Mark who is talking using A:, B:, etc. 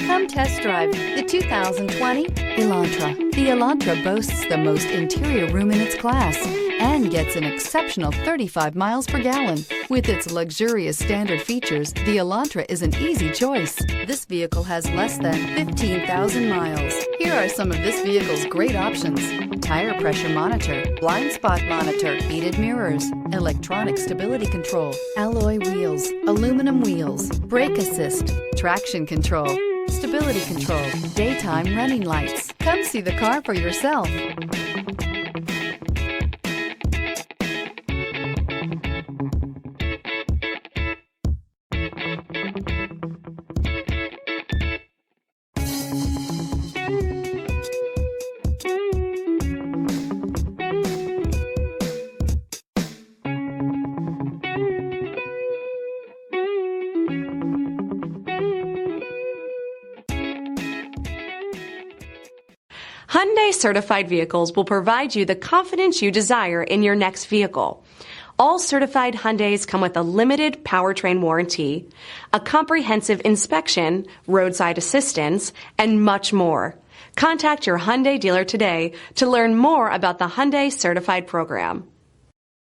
A: Come test drive the 2020 Elantra. The Elantra boasts the most interior room in its class and gets an exceptional 35 miles per gallon. With its luxurious standard features, the Elantra is an easy choice. This vehicle has less than 15,000 miles. Here are some of this vehicle's great options: tire pressure monitor, blind spot monitor, heated mirrors, electronic stability control, alloy wheels, aluminum wheels, brake assist, traction control, stability control, daytime running lights. Come see the car for yourself.
B: Hyundai certified vehicles will provide you the confidence you desire in your next vehicle. All certified Hyundais come with a limited powertrain warranty, a comprehensive inspection, roadside assistance, and much more. Contact your Hyundai dealer today to learn more about the Hyundai Certified program.